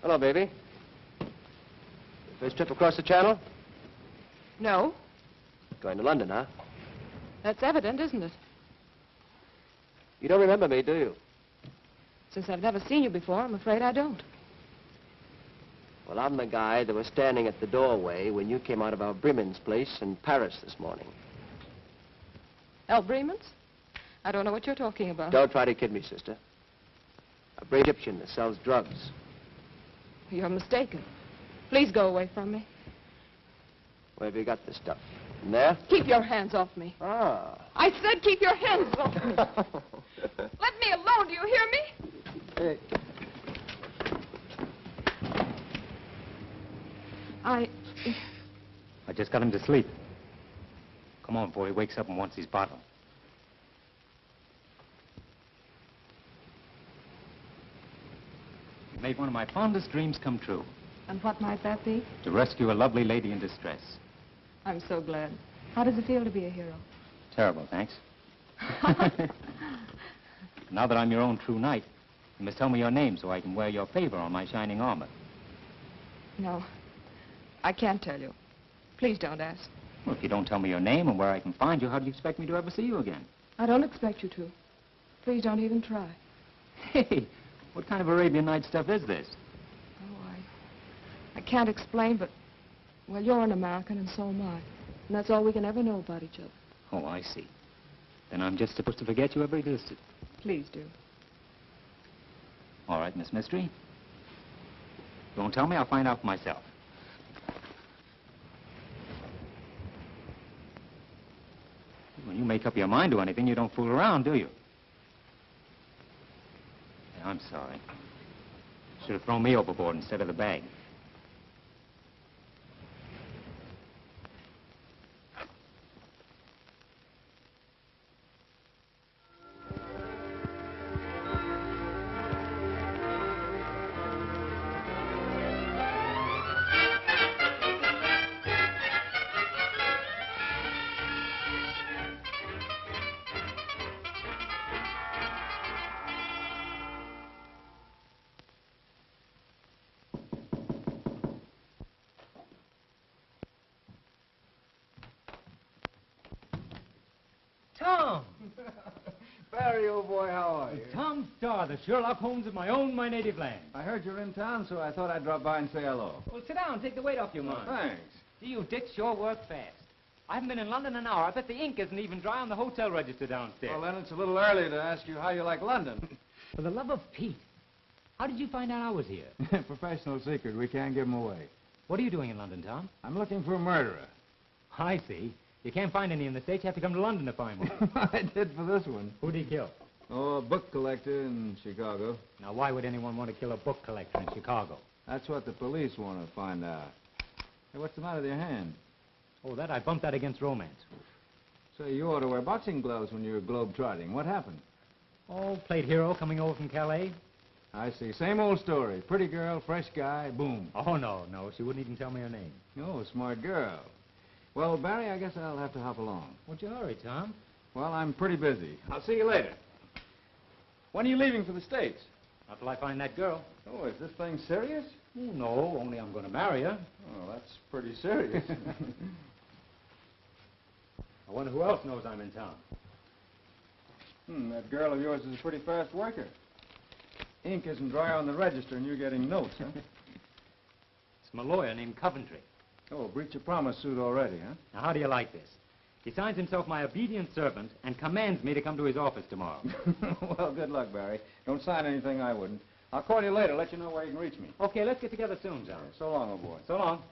Hello, baby. First trip across the channel? No. Going to London, huh? That's evident, isn't it? You don't remember me, do you? Since I've never seen you before, I'm afraid I don't. Well, I'm the guy that was standing at the doorway when you came out of our Bremen's place in Paris this morning. El Bremen's? I don't know what you're talking about. Don't try to kid me, sister. A brave Egyptian that sells drugs. You're mistaken. Please go away from me. Where have you got this stuff? In there? Keep your hands off me. Ah. I said keep your hands off me. Let me alone, do you hear me? Hey. I just got him to sleep. Come on before he wakes up and wants his bottle. You made one of my fondest dreams come true. And what might that be? To rescue a lovely lady in distress. I'm so glad. How does it feel to be a hero? Terrible, thanks. Now that I'm your own true knight, you must tell me your name so I can wear your favor on my shining armor. No, I can't tell you. Please don't ask. Well, if you don't tell me your name and where I can find you, how do you expect me to ever see you again? I don't expect you to. Please don't even try. Hey, what kind of Arabian Night stuff is this? Oh, I can't explain, but, well, you're an American and so am I. And that's all we can ever know about each other. Oh, I see. Then I'm just supposed to forget you ever existed. Please do. All right, Miss Mystery. Don't tell me, I'll find out for myself. When you make up your mind to anything, you don't fool around, do you? Yeah, I'm sorry. Should have thrown me overboard instead of the bag. Tom! Barry, old boy, how are you? Tom Starr, the Sherlock Holmes of my native land. I heard you're in town, so I thought I'd drop by and say hello. Well, sit down. Take the weight off your mind. Thanks. Gee, you dicks sure work fast. I haven't been in London an hour. I bet the ink isn't even dry on the hotel register downstairs. Well, then it's a little early to ask you how you like London. For the love of Pete, how did you find out I was here? Professional secret. We can't give 'em away. What are you doing in London, Tom? I'm looking for a murderer. I see. You can't find any in the States. You have to come to London to find one. I did for this one. Who'd he kill? Oh, a book collector in Chicago. Now, why would anyone want to kill a book collector in Chicago? That's what the police want to find out. Hey, what's the matter with your hand? Oh, I bumped that against romance. Say, you ought to wear boxing gloves when you're globe-trotting. What happened? Oh, played hero coming over from Calais. I see. Same old story. Pretty girl, fresh guy, boom. Oh, no. She wouldn't even tell me her name. Oh, smart girl. Well, Barry, I guess I'll have to hop along. What'd you hurry, Tom? Well, I'm pretty busy. I'll see you later. When are you leaving for the States? Not till I find that girl. Oh, is this thing serious? Oh, no, only I'm going to marry her. Oh, that's pretty serious. I wonder who else knows I'm in town. That girl of yours is a pretty fast worker. Ink isn't dry on the register and you're getting notes, huh? It's my lawyer named Coventry. Oh, breach of promise suit already, huh? Now, how do you like this? He signs himself my obedient servant and commands me to come to his office tomorrow. Well, good luck, Barry. Don't sign anything I wouldn't. I'll call you later, let you know where you can reach me. Okay, let's get together soon, John. So long, old boy. So long.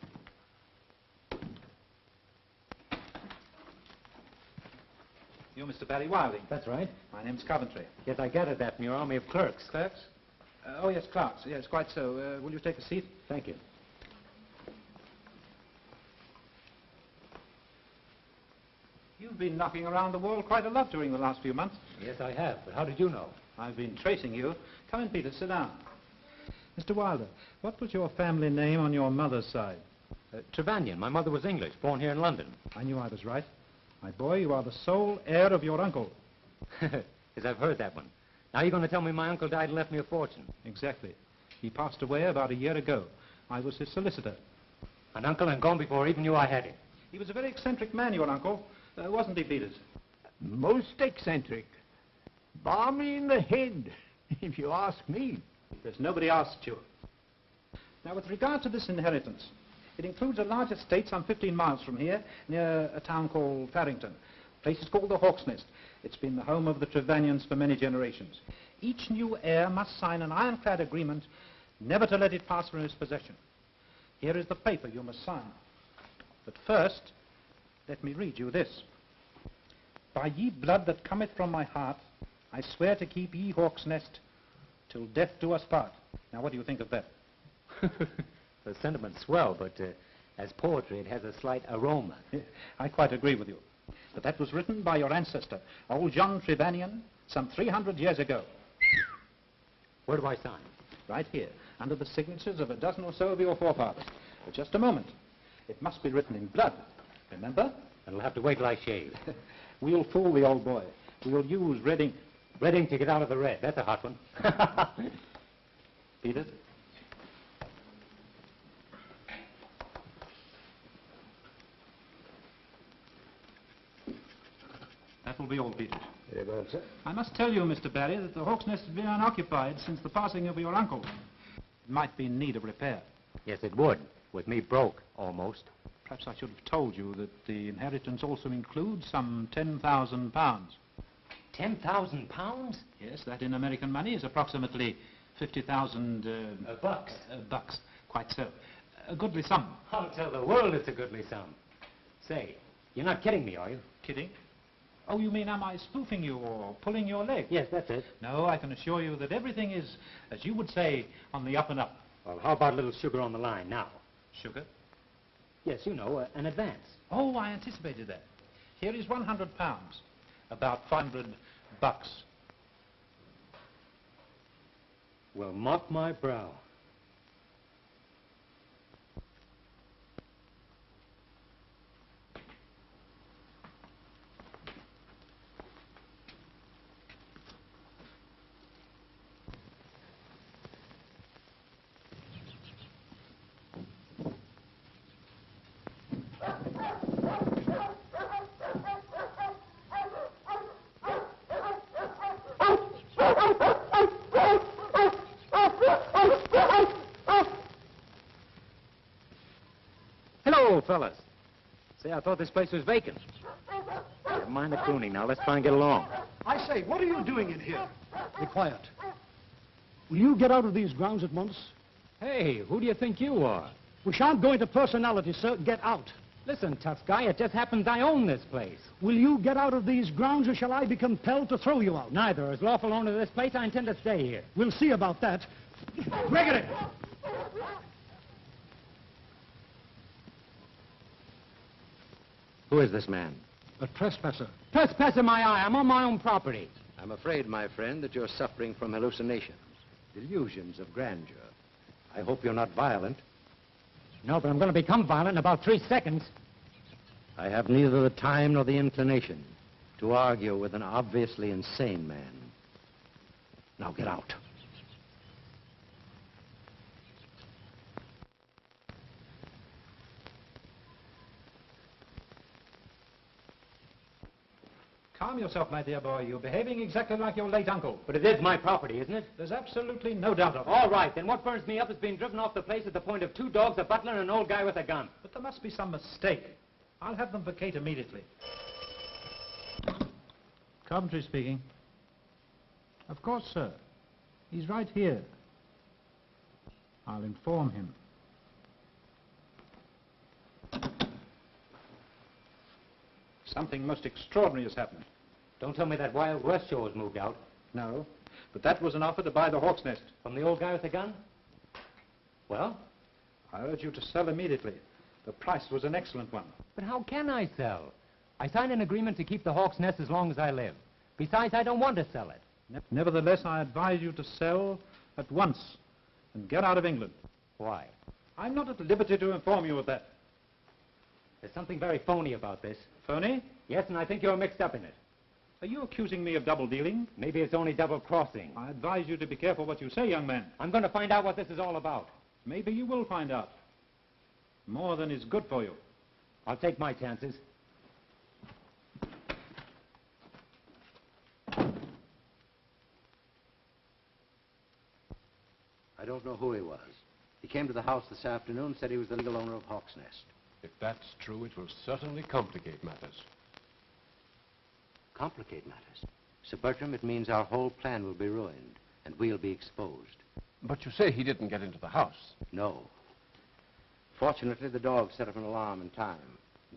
You're Mr. Barry Wilding. That's right. My name's Coventry. Yes, I gathered that from your army of clerks. Clerks? Oh, yes, clerks. Yes, quite so. Will you take a seat? Thank you. You've been knocking around the world quite a lot during the last few months. Yes, I have. But how did you know? I've been tracing you. Come in, Peter. Sit down. Mr. Wilder, what was your family name on your mother's side? Trevanion. My mother was English, born here in London. I knew I was right. My boy, you are the sole heir of your uncle. Yes, I've heard that one. Now you're going to tell me my uncle died and left me a fortune. Exactly. He passed away about a year ago. I was his solicitor. An uncle and gone before even knew I had him. He was a very eccentric man, your uncle. Wasn't he, Peters? Most eccentric. Balmy in the head, if you ask me. There's nobody asked you. Now, with regard to this inheritance, it includes a large estate some 15 miles from here, near a town called Farrington. The place is called the Hawk's Nest. It's been the home of the Trevanians for many generations. Each new heir must sign an ironclad agreement never to let it pass from his possession. Here is the paper you must sign. But first, let me read you this. By ye blood that cometh from my heart, I swear to keep ye Hawk's Nest till death do us part. Now, what do you think of that? The sentiment's swell, but as poetry, it has a slight aroma. I quite agree with you. But that was written by your ancestor, old John Trevanian, some 300 years ago. Where do I sign? Right here, under the signatures of a dozen or so of your forefathers. But just a moment. It must be written in blood. Remember? It'll have to wait till I shave. We'll fool the old boy. We'll use red ink. Red ink to get out of the red. That's a hot one. Peters? That will be all, Peters. Very well, sir. I must tell you, Mr. Barry, that the Hawk's Nest has been unoccupied since the passing of your uncle. It might be in need of repair. Yes, it would. With me broke, almost. Perhaps I should have told you that the inheritance also includes some £10,000. 10,000 pounds? Yes, that in American money is approximately 50,000... bucks. Bucks, quite so. A goodly sum. I'll tell the world it's a goodly sum. Say, you're not kidding me, are you? Kidding? Oh, you mean am I spoofing you or pulling your leg? Yes, that's it. No, I can assure you that everything is, as you would say, on the up and up. Well, how about a little sugar on the line now? Sugar? Yes, you know, an advance. Oh, I anticipated that. Here is £100. About 500 bucks. Well, mop my brow. Fellas. Say, I thought this place was vacant. Never mind the crooning. Now, let's try and get along. I say, what are you doing in here? Be quiet. Will you get out of these grounds at once? Hey, who do you think you are? We shan't go into personality, sir. Get out. Listen, tough guy, it just happens I own this place. Will you get out of these grounds, or shall I be compelled to throw you out? Neither. As lawful owner of this place, I intend to stay here. We'll see about that. Gregory! Who is this man? A trespasser. Trespassing my eye. I'm on my own property. I'm afraid, my friend, that you're suffering from hallucinations, delusions of grandeur. I hope you're not violent. No, but I'm going to become violent in about 3 seconds. I have neither the time nor the inclination to argue with an obviously insane man. Now get out. Calm yourself, my dear boy. You're behaving exactly like your late uncle. But it is my property, isn't it? There's absolutely no doubt of it. All right, then what burns me up is being driven off the place at the point of 2 dogs, a butler, and an old guy with a gun. But there must be some mistake. I'll have them vacate immediately. Coventry speaking. Of course, sir. He's right here. I'll inform him. Something most extraordinary has happened. Don't tell me that Wild West show has moved out. No, but that was an offer to buy the Hawk's Nest. From the old guy with the gun? Well? I urge you to sell immediately. The price was an excellent one. But how can I sell? I signed an agreement to keep the Hawk's Nest as long as I live. Besides, I don't want to sell it. Nevertheless, I advise you to sell at once and get out of England. Why? I'm not at liberty to inform you of that. There's something very phony about this. Phony? Yes, and I think you're mixed up in it. Are you accusing me of double-dealing? Maybe it's only double-crossing. I advise you to be careful what you say, young man. I'm going to find out what this is all about. Maybe you will find out. More than is good for you. I'll take my chances. I don't know who he was. He came to the house this afternoon, said he was the legal owner of Hawk's Nest. If that's true, it will certainly complicate matters. Complicate matters. Sir Bertram, it means our whole plan will be ruined, and we'll be exposed. But you say he didn't get into the house. No. Fortunately, the dog set up an alarm in time.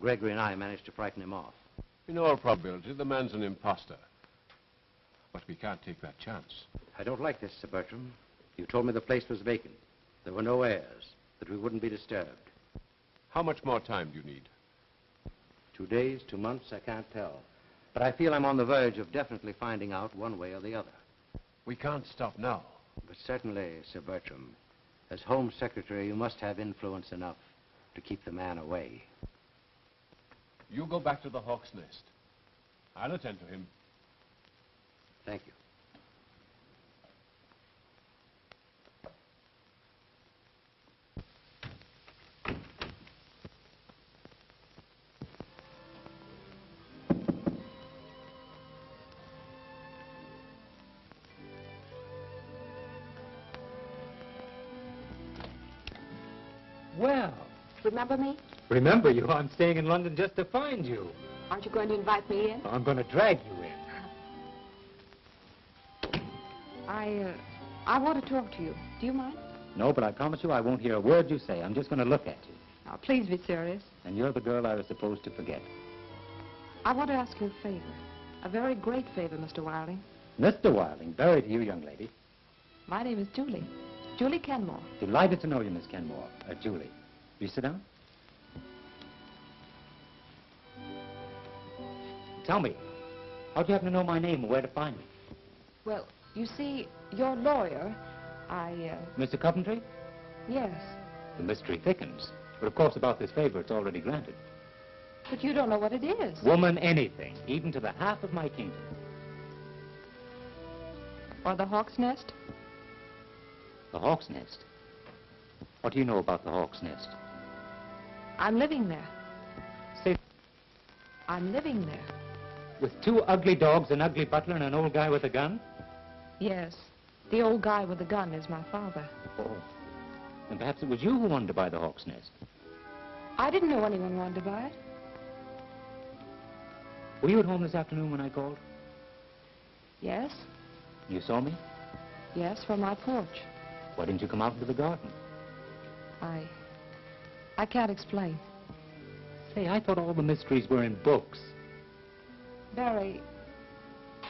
Gregory and I managed to frighten him off. In all probability, the man's an imposter. But we can't take that chance. I don't like this, Sir Bertram. You told me the place was vacant. There were no heirs, that we wouldn't be disturbed. How much more time do you need? 2 days, 2 months, I can't tell. But I feel I'm on the verge of definitely finding out one way or the other. We can't stop now. But certainly, Sir Bertram, as Home Secretary, you must have influence enough to keep the man away. You go back to the Hawk's Nest. I'll attend to him. Thank you. Well, Remember me? remember you. I'm staying in London just to find you. Aren't you going to invite me in? I'm going to drag you in. I want to talk to you. Do you mind? No, but I promise you I won't hear a word you say. I'm just going to look at you. Now, please be serious. And you're the girl I was supposed to forget. I want to ask you a favor. A very great favor, Mr. Wilding. Mr. Wilding, very to you, young lady. My name is Julie. Julie Kenmore. Delighted to know you, Miss Kenmore. Julie. Will you sit down? Tell me, how'd you happen to know my name and where to find me? Well, you see, your lawyer, Mr. Coventry? Yes. The mystery thickens. But of course, about this favor, it's already granted. But you don't know what it is. Woman, anything, even to the half of my kingdom. Or the Hawk's Nest? The Hawk's Nest? What do you know about the Hawk's Nest? I'm living there. Say, I'm living there. with 2 ugly dogs, an ugly butler, and an old guy with a gun? Yes. The old guy with the gun is my father. Oh. Then perhaps it was you who wanted to buy the Hawk's Nest. I didn't know anyone wanted to buy it. Were you at home this afternoon when I called? Yes. You saw me? Yes, from my porch. Why didn't you come out into the garden? I can't explain. Say, I thought all the mysteries were in books. Barry,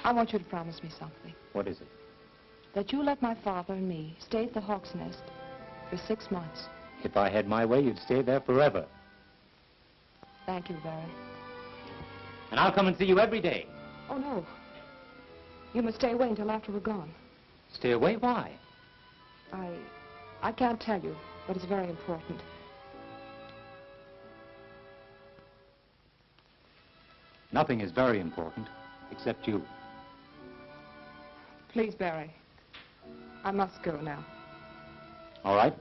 I want you to promise me something. What is it? That you let my father and me stay at the Hawk's Nest for 6 months. If I had my way, you'd stay there forever. Thank you, Barry. And I'll come and see you every day. Oh, no. You must stay away until after we're gone. Stay away? Why? I can't tell you, but it's very important. Nothing is very important, except you. Please, Barry. I must go now. All right,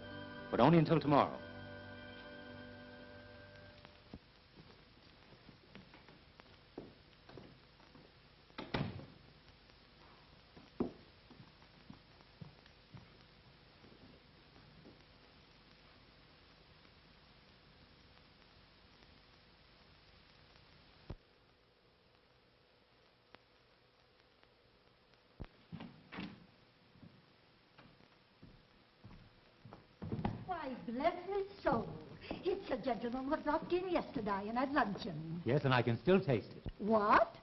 but only until tomorrow. Why, bless his soul. It's a gentleman who dropped in yesterday and had luncheon. Yes, and I can still taste it. What?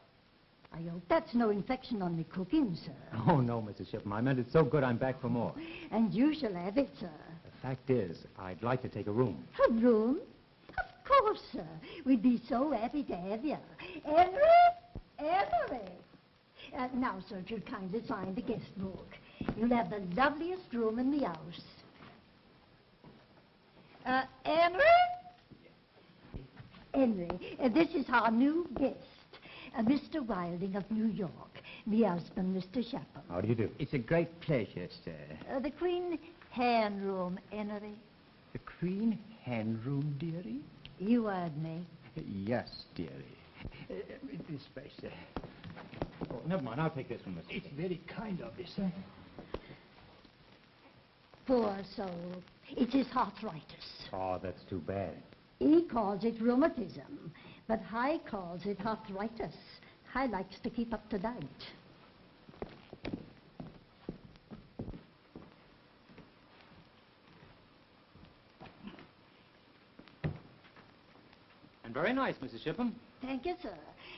I hope that's no infection on me cooking, sir. Oh, no, Mrs. Shipman. I meant it's so good I'm back for more. And you shall have it, sir. The fact is, I'd like to take a room. A room? Of course, sir. We'd be so happy to have you. Henry? Henry! Now, sir, if you'd kindly sign the guest book. You'll have the loveliest room in the house. Henry? Henry, this is our new guest. Mr. Wilding of New York. Me husband, Mr. Shepherd. How do you do? It's a great pleasure, sir. The Queen Hand Room, Henry. The Queen Hand Room, dearie? You heard me. Yes, dearie. This way, sir. Oh, never mind. I'll take this one, Mr. It's very kind of you, sir. Poor soul. It's his arthritis. Oh, that's too bad. He calls it rheumatism, but I calls it arthritis. I likes to keep up to date. And very nice, Mrs. Shipham. Thank you, sir.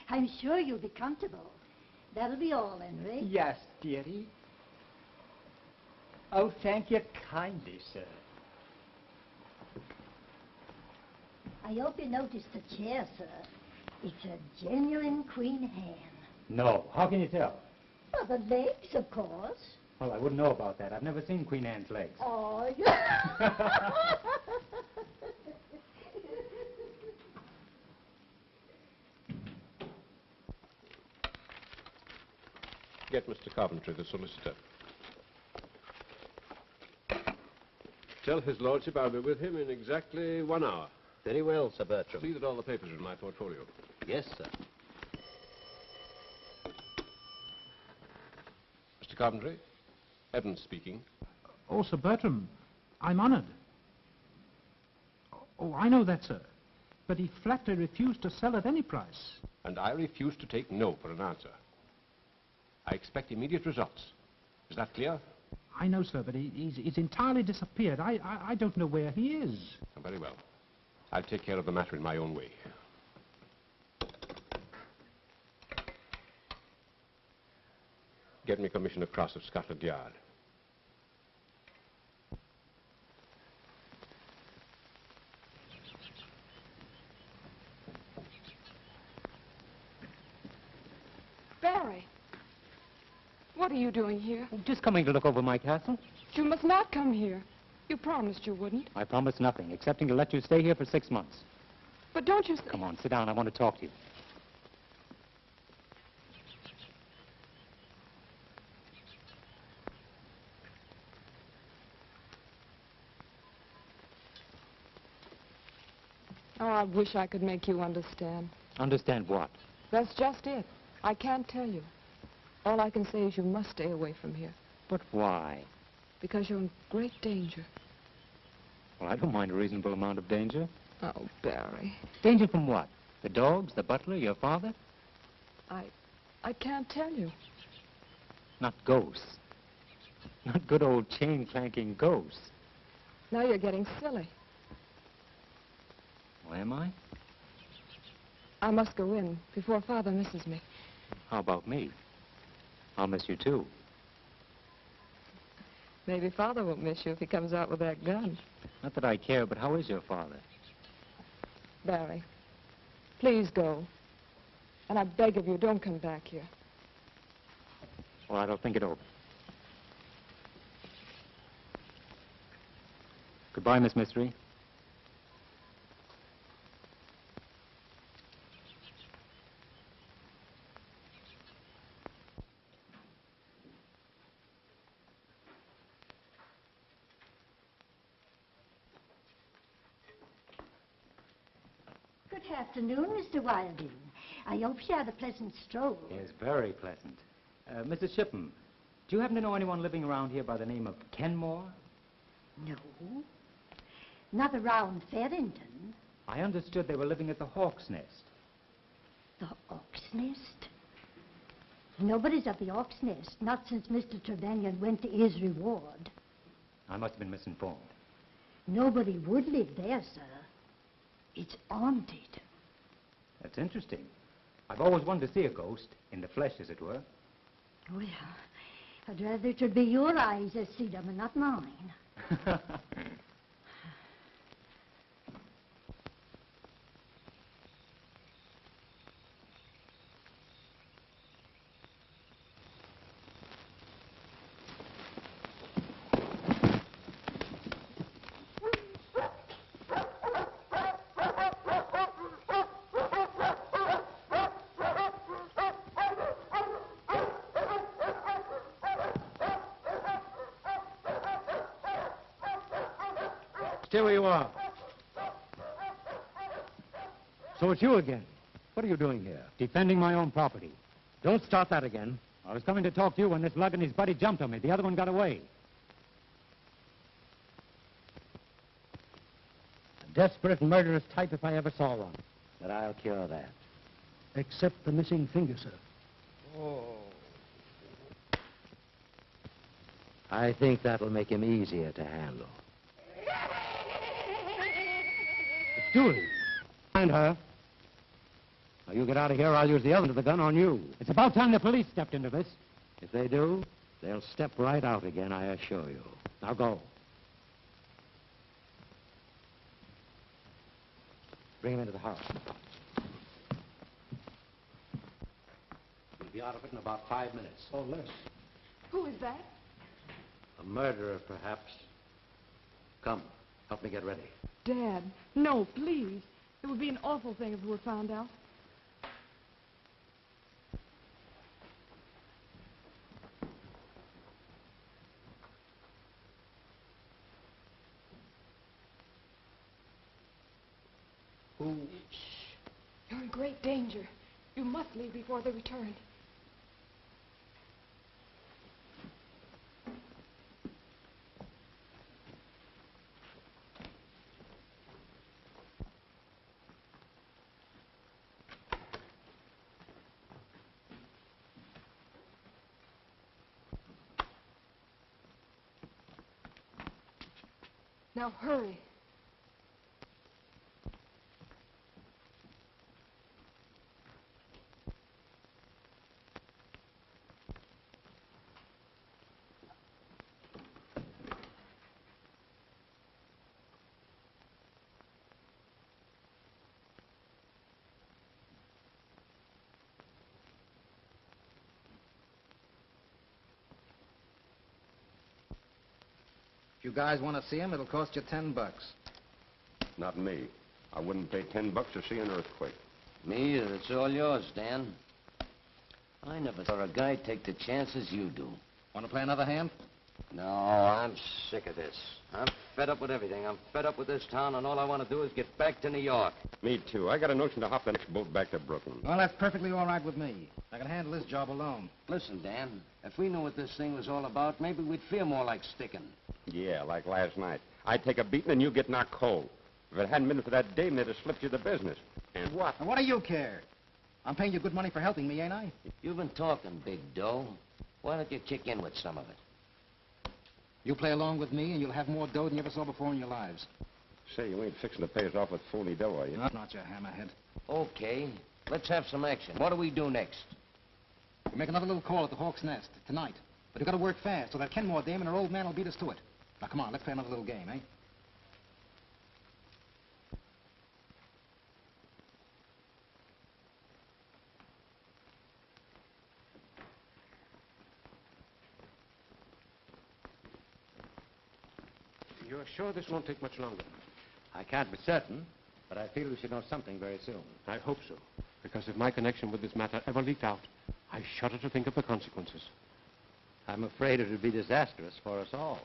I'm sure you'll be comfortable. That'll be all, Henry. Yes, dearie. Oh, thank you kindly, sir. I hope you noticed the chair, sir. It's a genuine queen hand. No. How can you tell? Well, the legs, of course. Well, I wouldn't know about that. I've never seen Queen Anne's legs. Oh, yeah. Get Mr. Coventry, the solicitor. Tell his lordship I'll be with him in exactly 1 hour. Very well, Sir Bertram. See that all the papers are in my portfolio. Yes, sir. Mr. Coventry, Evans speaking. Oh, Sir Bertram, I'm honored. Oh, I know that, sir. But he flatly refused to sell at any price. And I refuse to take no for an answer. I expect immediate results. Is that clear? I know, sir, but he's entirely disappeared. I don't know where he is. Oh, very well. I'll take care of the matter in my own way. Get me Commissioner Cross of Scotland Yard. Barry, what are you doing here? Just coming to look over my castle. You must not come here. You promised you wouldn't. I promised nothing, excepting to let you stay here for 6 months. But don't you... Come on, sit down. I want to talk to you. Oh, I wish I could make you understand. Understand what? That's just it. I can't tell you. All I can say is you must stay away from here. But why? Because you're in great danger. Well, I don't mind a reasonable amount of danger. Oh, Barry. Danger from what? The dogs, the butler, your father? I can't tell you. Not ghosts. Not good old chain-clanking ghosts. Now you're getting silly. Well, am I? I must go in before Father misses me. How about me? I'll miss you, too. Maybe Father won't miss you if he comes out with that gun. Not that I care, but how is your father? Barry, please go. And I beg of you, don't come back here. All right, I'll think it over. Goodbye, Miss Mystery. Good afternoon, Mr. Wilding. I hope you had a pleasant stroll. Yes, very pleasant. Mrs. Shipham, do you happen to know anyone living around here by the name of Kenmore? No. Not around Farrington. I understood they were living at the Hawk's Nest. The Hawk's Nest? Nobody's at the Hawk's Nest, not since Mr. Trevelyan went to his reward. I must have been misinformed. Nobody would live there, sir. It's haunted. That's interesting. I've always wanted to see a ghost, in the flesh, as it were. Well, I'd rather it should be your eyes that see them and not mine. Stay where you are. So it's you again. What are you doing here? Defending my own property. Don't start that again. I was coming to talk to you when this lug and his buddy jumped on me. The other one got away. A desperate, murderous type if I ever saw one. But I'll cure that. Except the missing finger, sir. Oh. I think that'll make him easier to handle. It's Julie. Find her. Now, you get out of here, or I'll use the other end of the gun on you. It's about time the police stepped into this. If they do, they'll step right out again, I assure you. Now go. Bring him into the house. We'll be out of it in about 5 minutes. Or less. Who is that? A murderer, perhaps. Come, help me get ready. Dad. No, please. It would be an awful thing if we were found out. Who? Shh. You're in great danger. You must leave before they return. Now hurry. If you guys want to see him, it'll cost you $10. Not me. I wouldn't pay $10 to see an earthquake. Me either. It's all yours, Dan. I never saw a guy take the chances you do. Want to play another hand? No, I'm sick of this. I'm fed up with everything. I'm fed up with this town, and all I want to do is get back to New York. Me too. I got a notion to hop the next boat back to Brooklyn. Well, that's perfectly all right with me. I can handle this job alone. Listen, Dan, if we knew what this thing was all about, maybe we'd feel more like sticking. Yeah, like last night. I'd take a beating and you'd get knocked cold. If it hadn't been for that dame, they'd have slipped you the business. And what? And what do you care? I'm paying you good money for helping me, ain't I? You've been talking big dough. Why don't you kick in with some of it? You play along with me, and you'll have more dough than you ever saw before in your lives. Say, you ain't fixing to pay us off with phony dough, are you? Not you hammerhead. Okay, let's have some action. What do we do next? You make another little call at the Hawk's Nest tonight. But you got to work fast, so that Kenmore dame and her old man will beat us to it. Now, come on, let's play another little game, eh? You're sure this won't take much longer? I can't be certain, but I feel we should know something very soon. I hope so. Because if my connection with this matter ever leaked out, I shudder to think of the consequences. I'm afraid it would be disastrous for us all.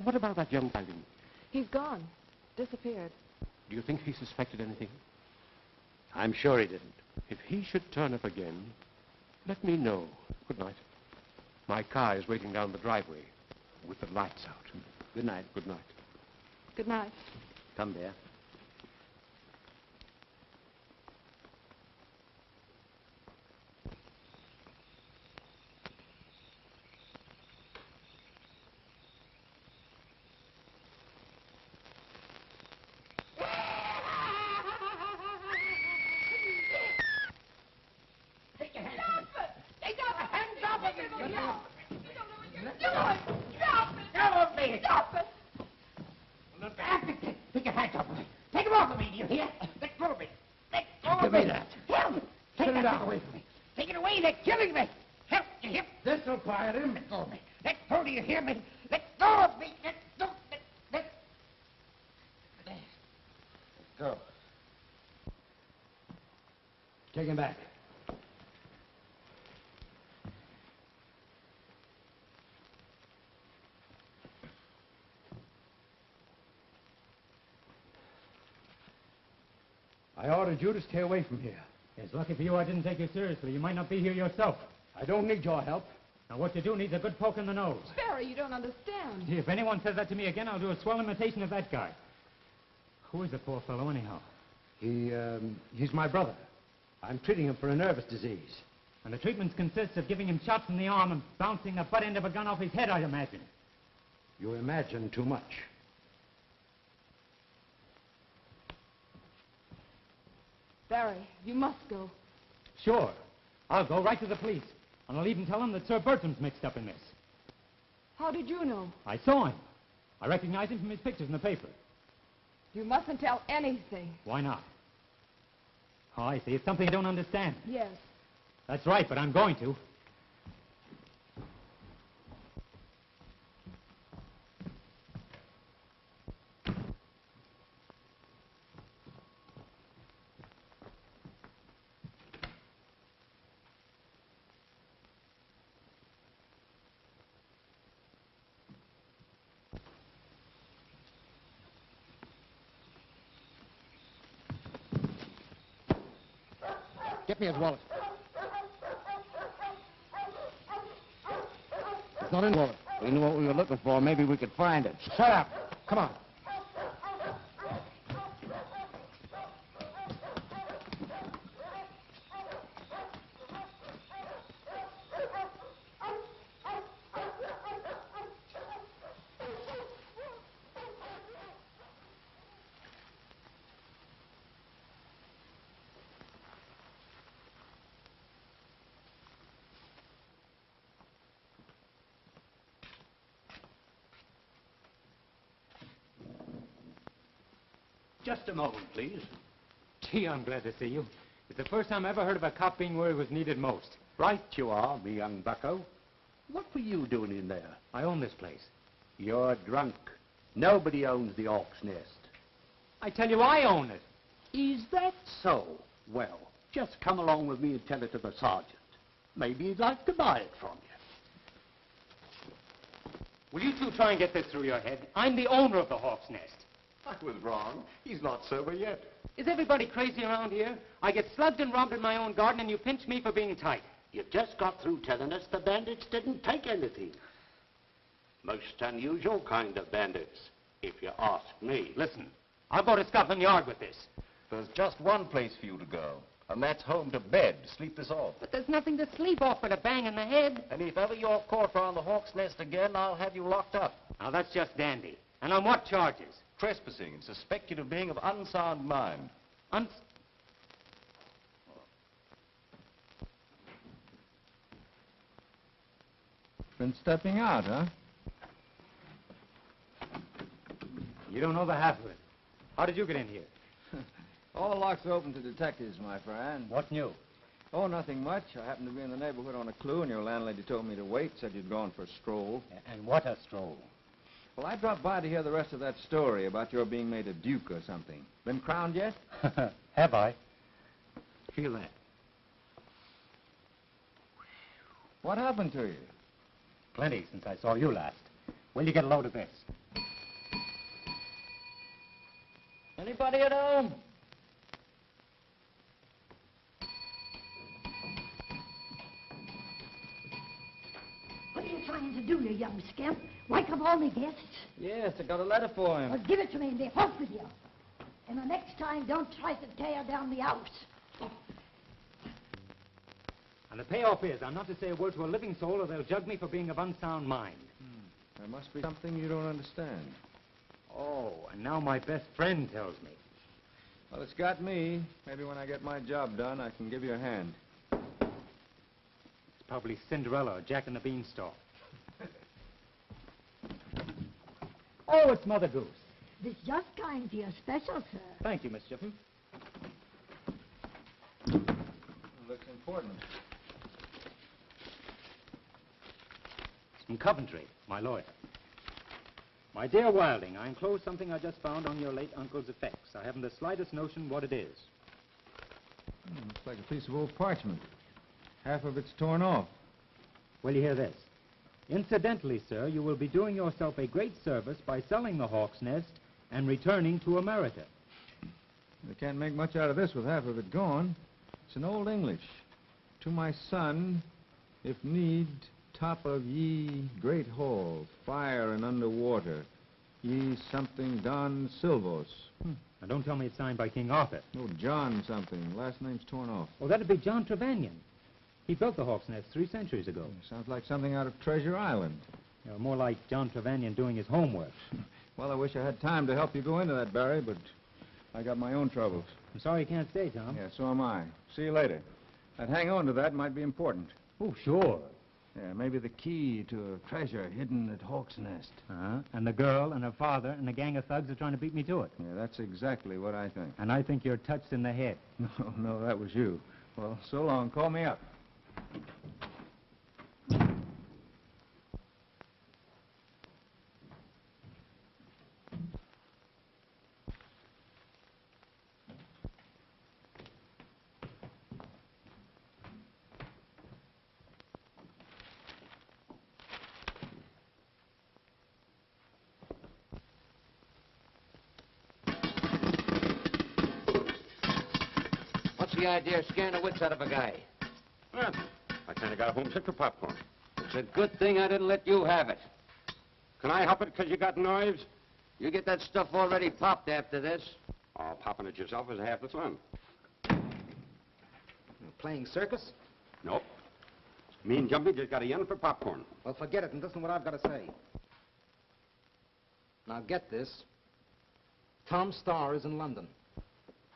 What about that young guy? He's gone. Disappeared. Do you think he suspected anything? I'm sure he didn't. If he should turn up again, let me know. Good night. My car is waiting down the driveway with the lights out. Good night. Good night. Good night. Come, dear. This'll quiet him. Let go of me. Let go, do you hear me? Let go of me. Let go. Let go. Take him back. I ordered you to stay away from here. It's lucky for you I didn't take you seriously. You might not be here yourself. I don't need your help. Now, what you do needs a good poke in the nose. Barry, you don't understand. If anyone says that to me again, I'll do a swell imitation of that guy. Who is the poor fellow, anyhow? He's my brother. I'm treating him for a nervous disease. And the treatment consists of giving him shots in the arm and bouncing the butt end of a gun off his head, I imagine. You imagine too much. Barry, you must go. Sure. I'll go right to the police. And I'll even tell them that Sir Bertram's mixed up in this. How did you know? I saw him. I recognize him from his pictures in the paper. You mustn't tell anything. Why not? Oh, I see. It's something I don't understand. Yes. That's right, but I'm going to. Get me his wallet. It's not in the wallet. We knew what we were looking for. Maybe we could find it. Shut up. Come on. Just a moment, please. Gee, I'm glad to see you. It's the first time I ever heard of a cop being where he was needed most. Right you are, me young bucko. What were you doing in there? I own this place. You're drunk. Nobody owns the Hawk's Nest. I tell you, I own it. Is that so? Well, just come along with me and tell it to the sergeant. Maybe he'd like to buy it from you. Will you two try and get this through your head? I'm the owner of the Hawk's Nest. I was wrong. He's not sober yet. Is everybody crazy around here? I get slugged and robbed in my own garden, and you pinch me for being tight. You just got through telling us the bandits didn't take anything. Most unusual kind of bandits, if you ask me. Listen, I'll go to Scotland Yard with this. There's just one place for you to go, and that's home to bed to sleep this off. But there's nothing to sleep off but a bang in the head. And if ever you're caught around the Hawk's Nest again, I'll have you locked up. Now, that's just dandy. And on what charges? Trespassing and suspected of being of unsound mind. Been stepping out, huh? You don't know the half of it. How did you get in here? All locks are open to detectives, my friend. What new? Oh, nothing much. I happened to be in the neighborhood on a clue, and your landlady told me to wait, said you'd gone for a stroll. And what a stroll. Well, I dropped by to hear the rest of that story about your being made a duke or something. Been crowned yet? Have I? Feel that. What happened to you? Plenty since I saw you last. Will you get a load of this? Anybody at home? What are you trying to do, you young scamp? Wake up all me guests? Yes, I got a letter for him. Well, give it to me and be off with you. And the next time, don't try to tear down the house. And the payoff is, I'm not to say a word to a living soul or they'll jug me for being of unsound mind. There must be something you don't understand. Oh, and now my best friend tells me. Well, it's got me. Maybe when I get my job done, I can give you a hand. It's probably Cinderella or Jack and the Beanstalk. Oh, it's Mother Goose. This just kind to your special, sir. Thank you, Miss Jiffin. Looks important. It's from Coventry, my lawyer. My dear Wilding, I enclose something I just found on your late uncle's effects. I haven't the slightest notion what it is. Looks like a piece of old parchment. Half of it's torn off. Will you hear this? Incidentally, sir, you will be doing yourself a great service by selling the Hawk's Nest and returning to America. They can't make much out of this with half of it gone. It's in Old English. To my son, if need, top of ye great hall, fire and under water, ye something Don Silvos. Now, don't tell me it's signed by King Arthur. No, John something. Last name's torn off. Well, that'd be John Trevanion. He built the Hawk's Nest 3 centuries ago. Sounds like something out of Treasure Island. More like John Trevanion doing his homework. Well, I wish I had time to help you go into that, Barry, but I got my own troubles. I'm sorry you can't stay, Tom. Yeah, so am I. See you later. I'd hang on to that. Might be important. Oh, sure. Yeah, maybe the key to a treasure hidden at Hawk's Nest. And the girl and her father and a gang of thugs are trying to beat me to it. Yeah, that's exactly what I think. And I think you're touched in the head. No, that was you. Well, so long. Call me up. What's the idea of scaring the wits out of a guy? Nothing. I kind of got homesick for popcorn. It's a good thing I didn't let you have it. Can I help it because you got knives? You get that stuff already popped after this. Oh, popping it yourself is half the fun. Playing circus? Nope. Me and Jumpy just got a yen for popcorn. Well, forget it and listen to what I've got to say. Now, get this. Tom Starr is in London.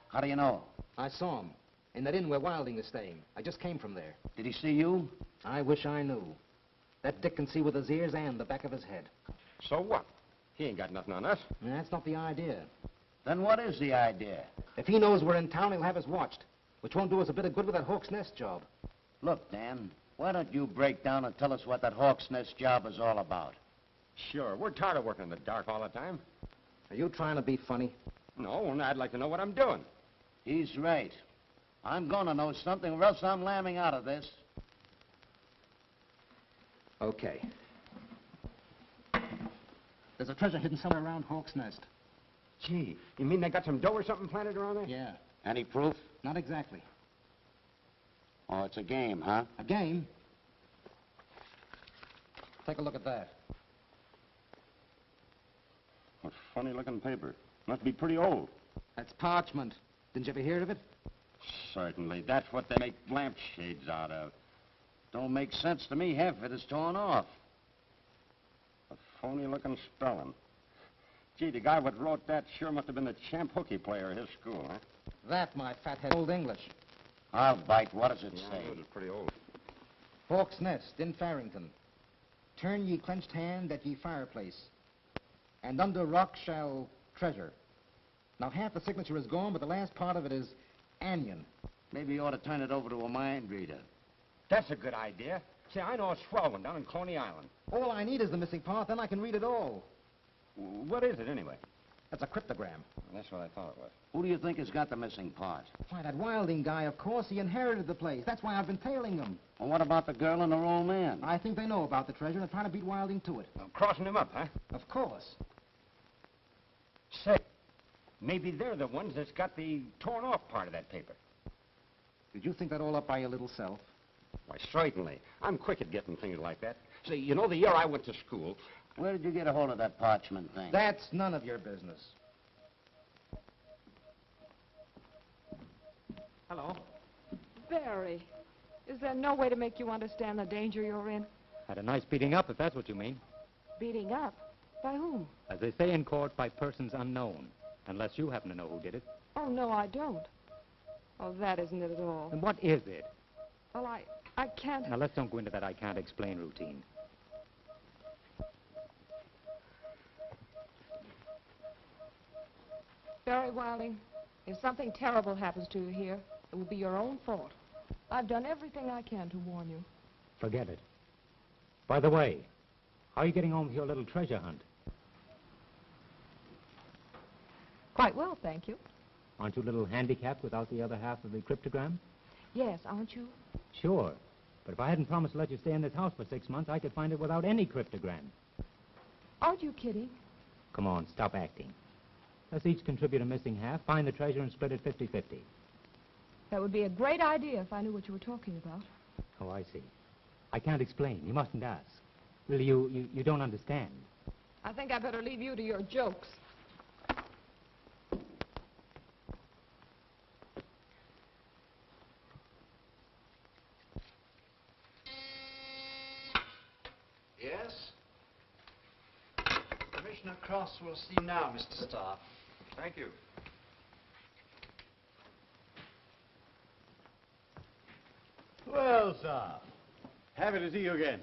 How do you know? I saw him in that inn where Wilding is staying. I just came from there. Did he see you? I wish I knew. That Dick can see with his ears and the back of his head. So what? He ain't got nothing on us. That's not the idea. Then what is the idea? If he knows we're in town, he'll have us watched, which won't do us a bit of good with that Hawk's Nest job. Look, Dan, why don't you break down and tell us what that Hawk's Nest job is all about? Sure, we're tired of working in the dark all the time. Are you trying to be funny? No, and I'd like to know what I'm doing. He's right. I'm gonna know something, or else I'm lambing out of this. Okay. There's a treasure hidden somewhere around Hawk's Nest. Gee, you mean they got some dough or something planted around there? Yeah. Any proof? Not exactly. Oh, it's a game, huh? A game? Take a look at that. What funny-looking paper. Must be pretty old. That's parchment. Didn't you ever hear of it? Certainly. That's what they make lampshades out of. Don't make sense to me. Half of it is torn off. A phony-looking spelling. Gee, the guy what wrote that sure must have been the champ hooky player at his school, huh? That, my fathead, Old English. I'll bite. What does it say? It's pretty old. Hawk's Nest in Farrington. Turn ye clenched hand at ye fireplace, and under rock shall treasure. Now, half the signature is gone, but the last part of it is anion. Maybe you ought to turn it over to a mind reader. That's a good idea. See, I know a swell one down in Coney Island. All I need is the missing part, then I can read it all. What is it, anyway? That's a cryptogram. That's what I thought it was. Who do you think has got the missing part? Why, that Wilding guy, of course. He inherited the place. That's why I've been tailing him. Well, what about the girl and her old man? I think they know about the treasure and are trying to beat Wilding to it. Crossing him up, huh? Of course. Say, maybe they're the ones that's got the torn-off part of that paper. Did you think that all up by your little self? Why, certainly. I'm quick at getting things like that. Say, you know, the year I went to school... Where did you get a hold of that parchment thing? That's none of your business. Hello? Barry, is there no way to make you understand the danger you're in? Had a nice beating up, if that's what you mean. Beating up? By whom? As they say in court, by persons unknown. Unless you happen to know who did it. Oh, no, I don't. Oh, that isn't it at all. And what is it? Well, I can't... Now, let's don't go into that I can't explain routine. Barry Wilding, if something terrible happens to you here, it will be your own fault. I've done everything I can to warn you. Forget it. By the way, how are you getting on with your little treasure hunt? Quite well, thank you. Aren't you a little handicapped without the other half of the cryptogram? Yes, aren't you? Sure. But if I hadn't promised to let you stay in this house for 6 months, I could find it without any cryptogram. Aren't you kidding? Come on, stop acting. Let's each contribute a missing half, find the treasure, and split it 50-50. That would be a great idea if I knew what you were talking about. Oh, I see. I can't explain. You mustn't ask. Really, you don't understand. I think I better leave you to your jokes. Yes? Commissioner Krafft will see you now, Mr. Starr. Thank you. Well, sir, happy to see you again.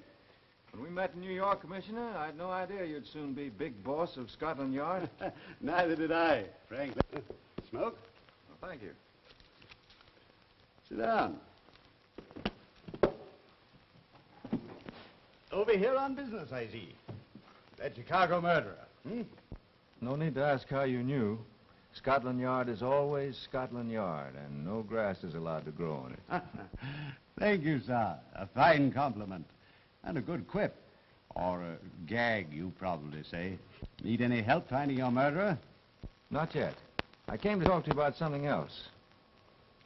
When we met in New York, Commissioner, I had no idea you'd soon be big boss of Scotland Yard. Neither did I, frankly. Smoke? Well, thank you. Sit down. Over here on business, I see. That Chicago murderer, hmm? No need to ask how you knew. Scotland Yard is always Scotland Yard, and no grass is allowed to grow on it. Thank you, sir. A fine compliment. And a good quip. Or a gag, you probably say. Need any help finding your murderer? Not yet. I came to talk to you about something else.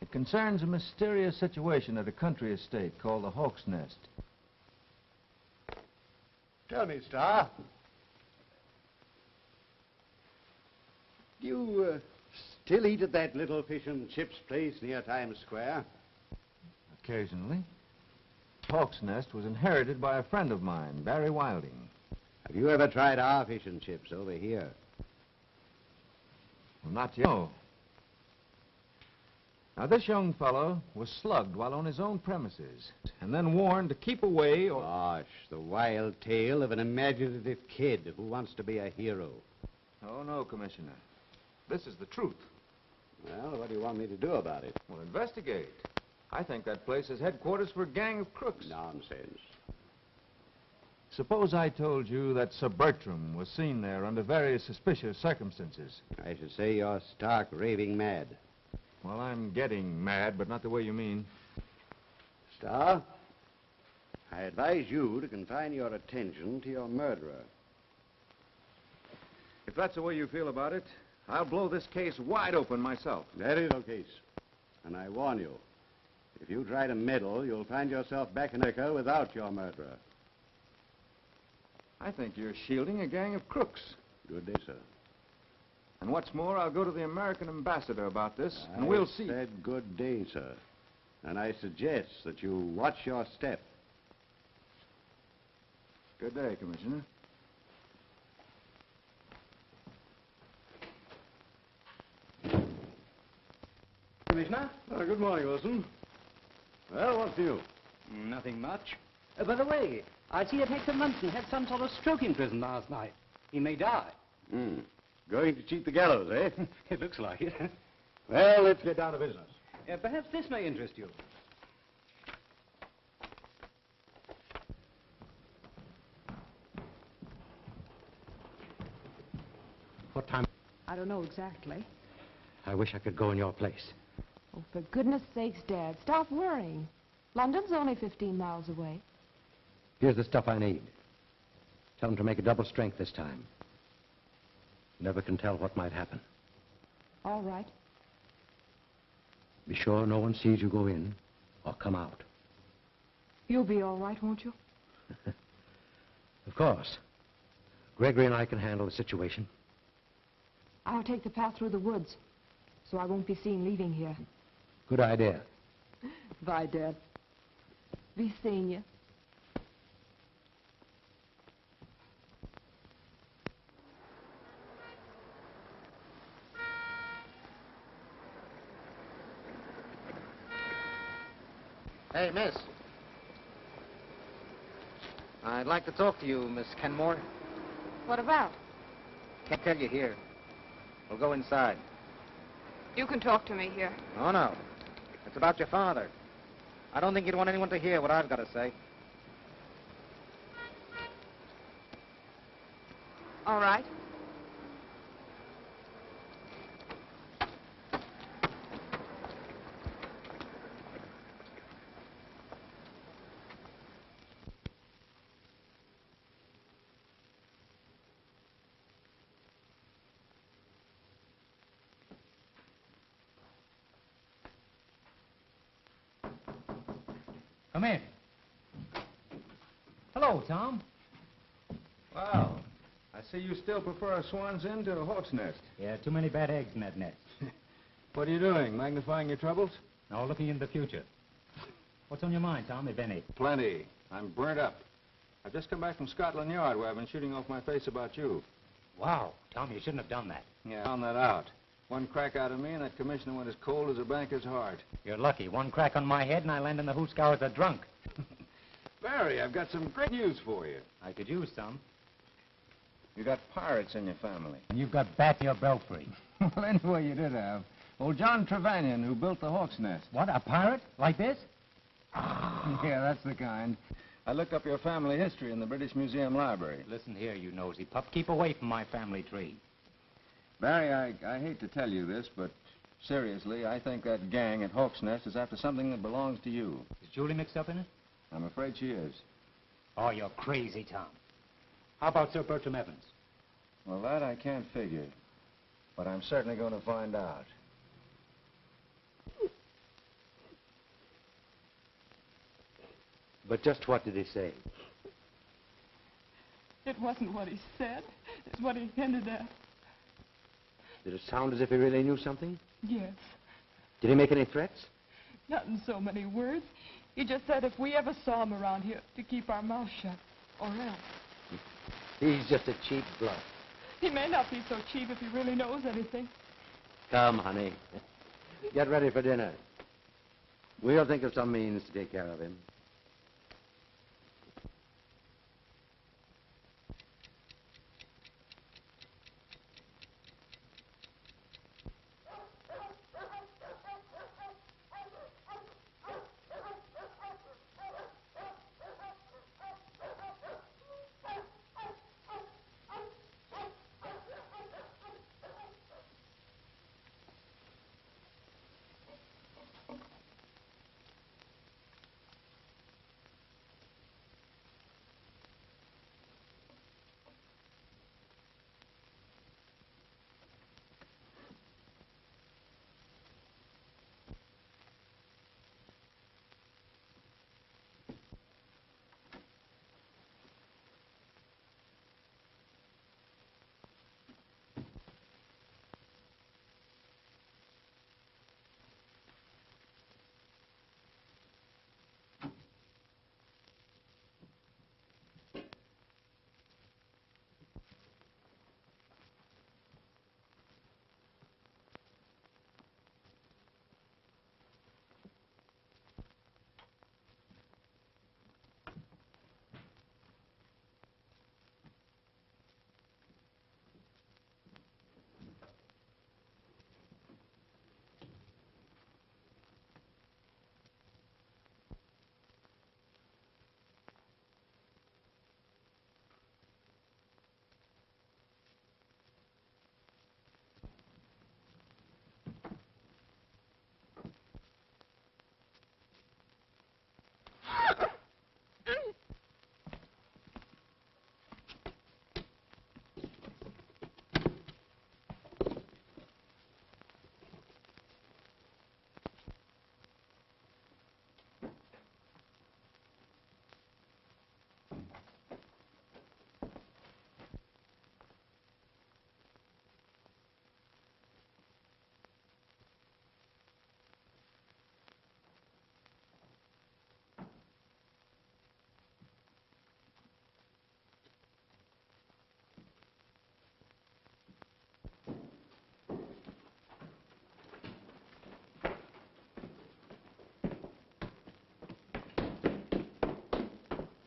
It concerns a mysterious situation at a country estate called the Hawk's Nest. Tell me, Star. Do you still eat at that little fish and chips place near Times Square? Occasionally. Hawk's Nest was inherited by a friend of mine, Barry Wilding. Have you ever tried our fish and chips over here? Well, not yet. No. Now, this young fellow was slugged while on his own premises, and then warned to keep away or... Gosh, the wild tale of an imaginative kid who wants to be a hero. Oh, no, Commissioner. This is the truth. Well, what do you want me to do about it? Well, investigate. I think that place is headquarters for a gang of crooks. Nonsense. Suppose I told you that Sir Bertram was seen there under very suspicious circumstances. I should say you're stark raving mad. Well, I'm getting mad, but not the way you mean. Star, I advise you to confine your attention to your murderer. If that's the way you feel about it, I'll blow this case wide open myself. That is the case. And I warn you, if you try to meddle, you'll find yourself back in America without your murderer. I think you're shielding a gang of crooks. Good day, sir. And what's more, I'll go to the American ambassador about this, and we'll see. I said good day, sir. And I suggest that you watch your step. Good day, Commissioner. Commissioner? Good morning, Wilson. Well, what's new? Nothing much. By the way, I see Detective Munson had some sort of stroke in prison last night. He may die. Going to cheat the gallows, eh? It looks like it. Well, let's get down to business. Perhaps this may interest you. What time? I don't know exactly. I wish I could go in your place. Oh, for goodness sakes, Dad, stop worrying. London's only 15 miles away. Here's the stuff I need. Tell them to make a double strength this time. Never can tell what might happen. All right. Be sure no one sees you go in or come out. You'll be all right, won't you? Of course. Gregory and I can handle the situation. I'll take the path through the woods, so I won't be seen leaving here. Good idea. Bye, Dad. Be seeing you. Hey, miss. I'd like to talk to you, Miss Kenmore. What about? Can't tell you here. We'll go inside. You can talk to me here. Oh, no. It's about your father. I don't think you'd want anyone to hear what I've got to say. All right. Come in. Hello, Tom. Wow. I see you still prefer a swan's inn to a hawk's nest. Yeah, too many bad eggs in that nest. What are you doing? Magnifying your troubles? No, looking into the future. What's on your mind, Tom, if any? Plenty. I'm burnt up. I've just come back from Scotland Yard where I've been shooting off my face about you. Wow. Tom, you shouldn't have done that. Yeah, I found that out. One crack out of me and that commissioner went as cold as a banker's heart. You're lucky. One crack on my head and I land in the hoosegow as a drunk. Barry, I've got some great news for you. I could use some. You got pirates in your family. And you've got bats in your belfry. Well, anyway, you did have. Old John Trevanion, who built the hawk's nest. What, a pirate? Like this? Yeah, that's the kind. I looked up your family history in the British Museum Library. Listen here, you nosy pup. Keep away from my family tree. Barry, I hate to tell you this, but seriously, I think that gang at Hawk's Nest is after something that belongs to you. Is Julie mixed up in it? I'm afraid she is. Oh, you're crazy, Tom. How about Sir Bertram Evans? Well, that I can't figure, but I'm certainly going to find out. But just what did he say? It wasn't what he said. It's what he hinted at. Did it sound as if he really knew something? Yes. Did he make any threats? Not in so many words. He just said if we ever saw him around here, to keep our mouths shut, or else. He's just a cheap bluff. He may not be so cheap if he really knows anything. Come, honey. Get ready for dinner. We'll think of some means to take care of him.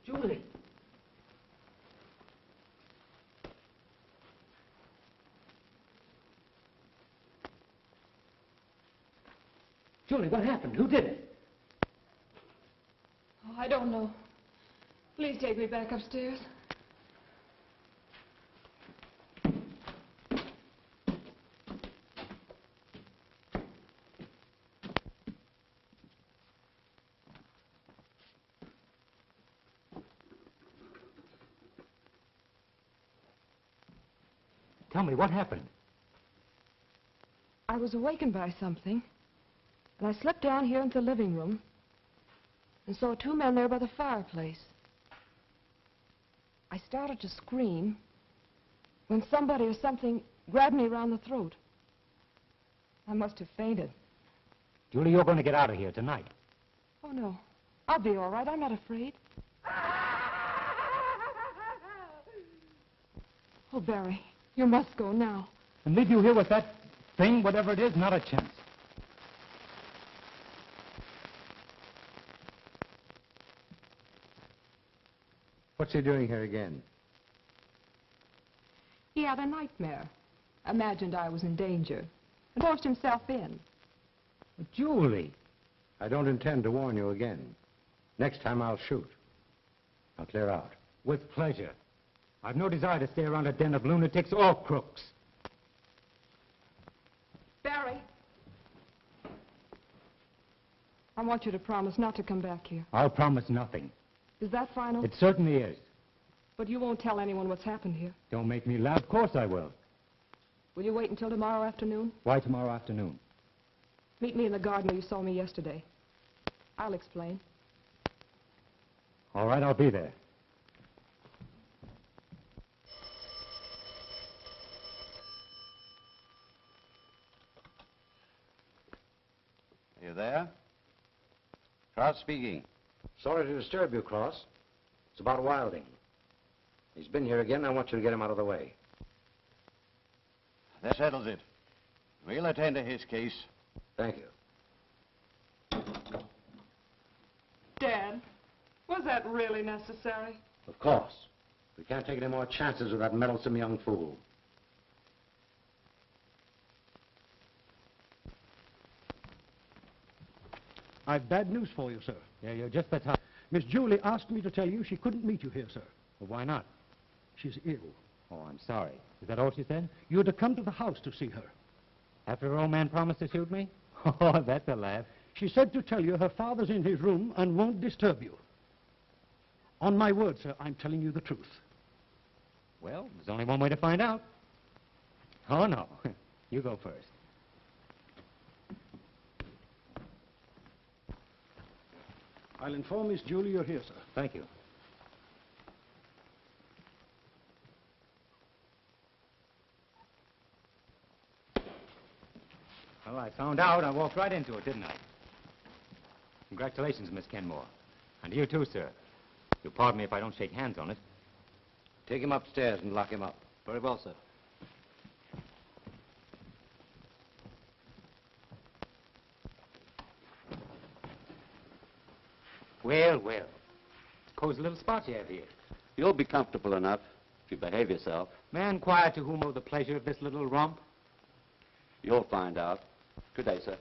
Julie. Julie, what happened? Who did it? Oh, I don't know. Please take me back upstairs. Tell me, what happened? I was awakened by something, and I slipped down here into the living room. and saw two men there by the fireplace. I started to scream when somebody or something grabbed me around the throat. I must have fainted. Julie, you're going to get out of here tonight. Oh, no. I'll be all right. I'm not afraid. Oh, Barry, you must go now. And leave you here with that thing, whatever it is, not a chance. What's he doing here again? He had a nightmare. Imagined I was in danger and forced himself in. But Julie. I don't intend to warn you again. Next time I'll shoot. I'll clear out. With pleasure. I've no desire to stay around a den of lunatics or crooks. Barry. I want you to promise not to come back here. I'll promise nothing. Is that final? It certainly is. But you won't tell anyone what's happened here. Don't make me laugh. Of course I will. Will you wait until tomorrow afternoon? Why tomorrow afternoon? Meet me in the garden where you saw me yesterday. I'll explain. All right, I'll be there. Are you there? Krafft speaking. Sorry to disturb you, Cross. It's about Wilding. He's been here again. I want you to get him out of the way. That settles it. We'll attend to his case. Thank you. Dad, was that really necessary? Of course. We can't take any more chances with that meddlesome young fool. I've bad news for you, sir. Yeah, you're just the time. Miss Julie asked me to tell you she couldn't meet you here, sir. Well, why not? She's ill. Oh, I'm sorry. Is that all she said? You're to come to the house to see her. After her old man promised to shoot me? Oh, that's a laugh. She said to tell you her father's in his room and won't disturb you. On my word, sir, I'm telling you the truth. Well, there's only one way to find out. Oh, no. You go first. I'll inform Miss Julie you're here, sir. Thank you. Well, I found out. I walked right into it, didn't I? Congratulations, Miss Kenmore. And to you, too, sir. You'll pardon me if I don't shake hands on it. Take him upstairs and lock him up. Very well, sir. Well, well. Cozy little spot you have here. You'll be comfortable enough if you behave yourself. May I inquire to whom owe the pleasure of this little romp? You'll find out. Good day, sir.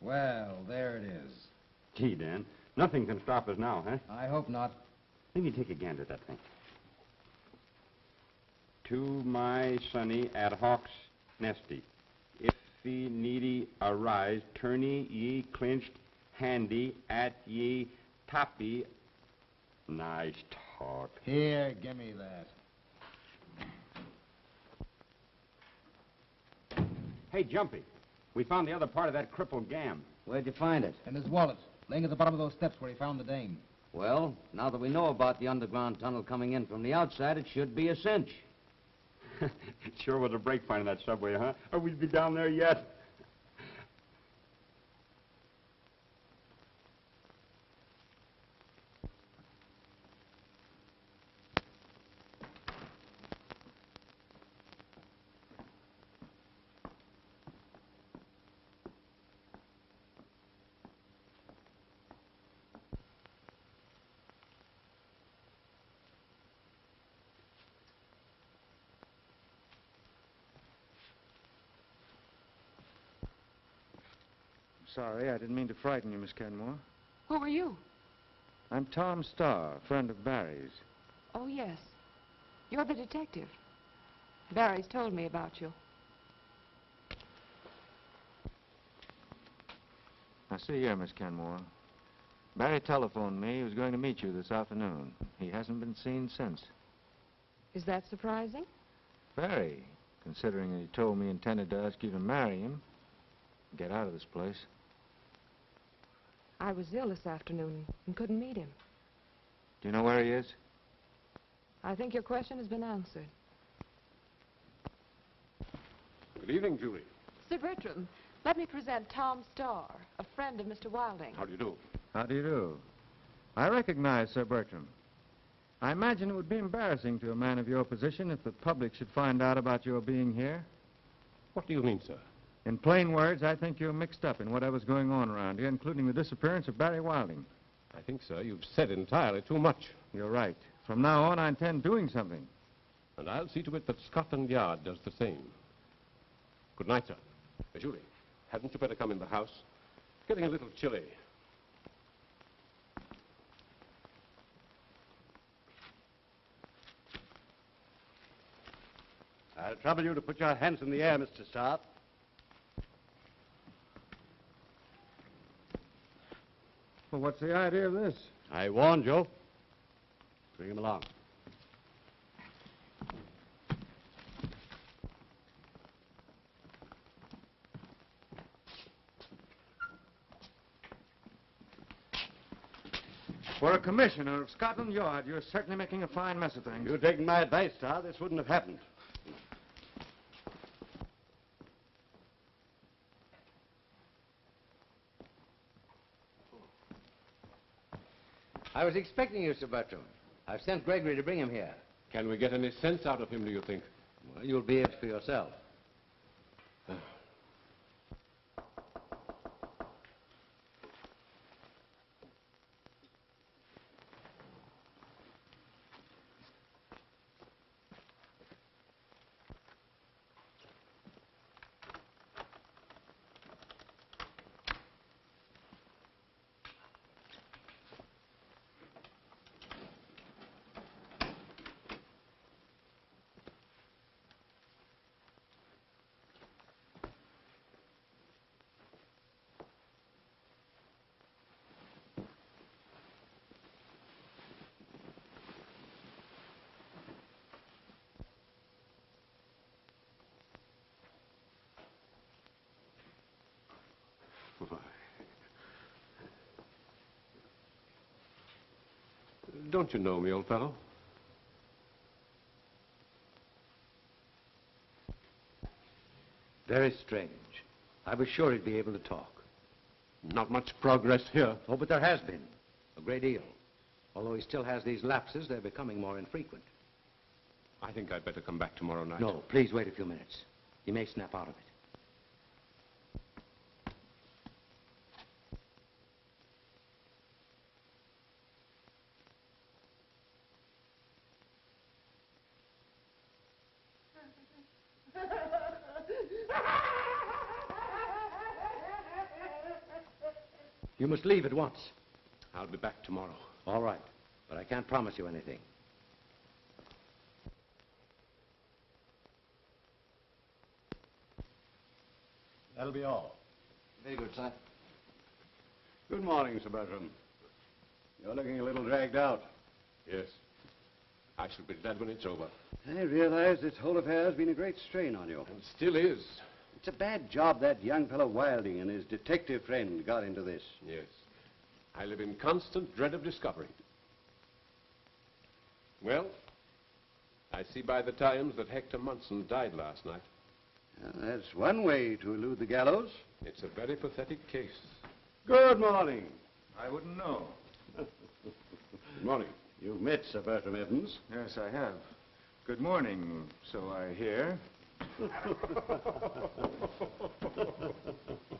Well, there it is. Gee, Dan, nothing can stop us now, huh? I hope not. Let me take a gander at that thing. To my sonny at Hawk's nesty. If the needy arise, tourney ye clinched handy at ye toppy. Nice talk. Here, give me that. Hey, Jumpy, we found the other part of that crippled gam. Where'd you find it? In his wallet, laying at the bottom of those steps where he found the dame. Well, now that we know about the underground tunnel coming in from the outside, it should be a cinch. It sure was a break finding that subway, huh? Or we'd be down there yet. Sorry, I didn't mean to frighten you, Miss Kenmore. Who are you? I'm Tom Starr, friend of Barry's. Oh, yes. You're the detective. Barry's told me about you. Now, see here, Miss Kenmore. Barry telephoned me he was going to meet you this afternoon. He hasn't been seen since. Is that surprising? Very, considering that he told me he intended to ask you to marry him. Get out of this place. I was ill this afternoon and couldn't meet him. Do you know where he is? I think your question has been answered. Good evening, Julie. Sir Bertram, let me present Tom Starr, a friend of Mr. Wilding. How do you do? How do you do? I recognize Sir Bertram. I imagine it would be embarrassing to a man of your position if the public should find out about your being here. What do you mean, sir? In plain words, I think you're mixed up in whatever's going on around here, including the disappearance of Barry Wilding. I think, sir, you've said entirely too much. You're right. From now on, I intend doing something. And I'll see to it that Scotland Yard does the same. Good night, sir. Julie, hadn't you better come in the house? It's getting a little chilly. I'll trouble you to put your hands in the air, Mr. Starr. Well, what's the idea of this? I warned you. Bring him along. For a commissioner of Scotland Yard, you're certainly making a fine mess of things. If you'd taken my advice, Starr, this wouldn't have happened. I was expecting you, Sir Bertram. I've sent Gregory to bring him here. Can we get any sense out of him, do you think? Well, you'll be it for yourself. Don't you know me, old fellow? Very strange. I was sure he'd be able to talk. Not much progress here. Oh, but there has been. A great deal. Although he still has these lapses, they're becoming more infrequent. I think I'd better come back tomorrow night. No, please wait a few minutes. He may snap out of it. You must leave at once. I'll be back tomorrow. All right, but I can't promise you anything. That'll be all. Very good, sir. Good morning, Sir Bertram. You're looking a little dragged out. Yes. I shall be glad when it's over. I realize this whole affair has been a great strain on you. And still is. It's a bad job that young fellow Wilding and his detective friend got into this. Yes. I live in constant dread of discovery. Well, I see by the Times that Hector Munson died last night. That's one way to elude the gallows. It's a very pathetic case. Good morning. I wouldn't know. Good morning. You've met Sir Bertram Evans. Yes, I have. Good morning, so I hear.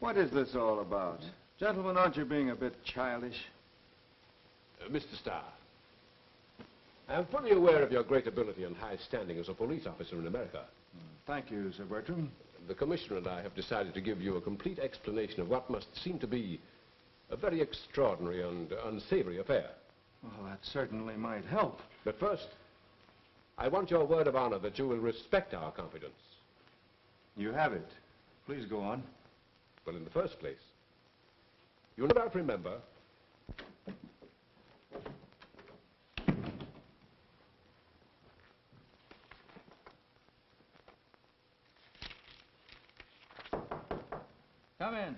What is this all about? Gentlemen, aren't you being a bit childish? Mr. Starr, I'm fully aware of your great ability and high standing as a police officer in America. Thank you, Sir Bertram. The Commissioner and I have decided to give you a complete explanation of what must seem to be A very extraordinary and unsavory affair. Well, that certainly might help. But first, I want your word of honor that you will respect our confidence. You have it. Please go on. Well, in the first place, you'll no doubt remember Come in.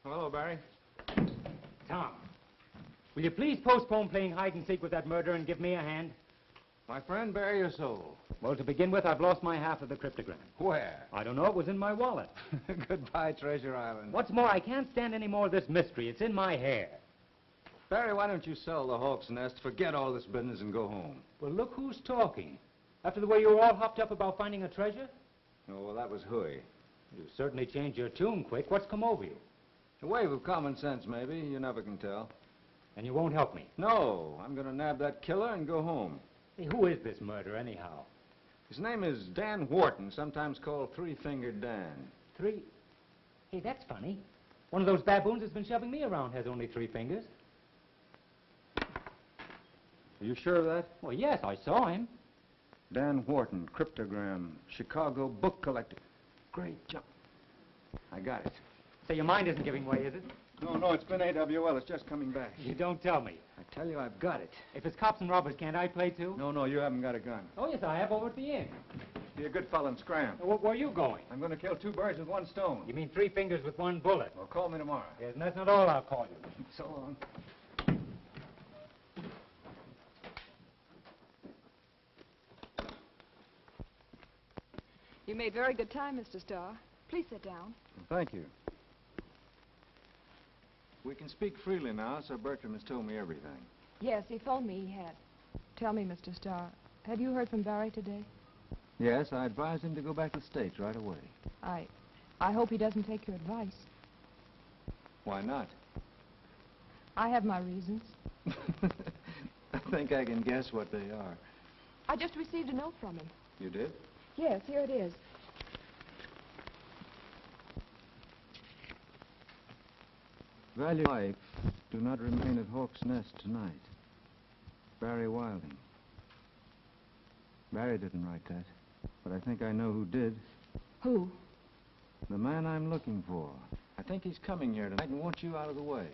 Hello, Barry. Tom, will you please postpone playing hide and seek with that murderer and give me a hand? My friend, bare your soul. Well, to begin with, I've lost my half of the cryptogram. Where? I don't know. It was in my wallet. Goodbye, Treasure Island. What's more, I can't stand any more of this mystery. It's in my hair. Barry, why don't you sell the Hawk's Nest, forget all this business, and go home? Well, look who's talking. After the way you were all hopped up about finding a treasure? Oh, well, that was hooey. You certainly changed your tune quick. What's come over you? A wave of common sense, maybe. You never can tell. And you won't help me? No, I'm going to nab that killer and go home. Hey, who is this murderer, anyhow? His name is Dan Wharton, sometimes called Three-Fingered Dan. Hey, that's funny. One of those baboons that's been shoving me around has only 3 fingers. Are you sure of that? Well, yes, I saw him. Dan Wharton, cryptogram, Chicago book collector. Great job. I got it. So your mind isn't giving way, is it? No, it's been AWL. It's just coming back. You don't tell me. I tell you, I've got it. If it's cops and robbers, can't I play too? No, you haven't got a gun. Oh, yes, I have over at the inn. Be a good fellow and scram. Where are you going? I'm going to kill 2 birds with 1 stone. You mean 3 fingers with 1 bullet? Well, call me tomorrow. Yes, and that's not all I'll call you. So long. You made very good time, Mr. Starr. Please sit down. Thank you. We can speak freely now, Sir Bertram has told me everything. Yes, he phoned me. He had. Tell me, Mr. Starr, have you heard from Barry today? Yes, I advised him to go back to the States right away. I hope he doesn't take your advice. Why not? I have my reasons. I think I can guess what they are. I just received a note from him. You did? Yes, here it is. Value life, do not remain at Hawk's Nest tonight. Barry Wilding. Barry didn't write that, but I think I know who did. Who? The man I'm looking for. I think he's coming here tonight and wants you out of the way.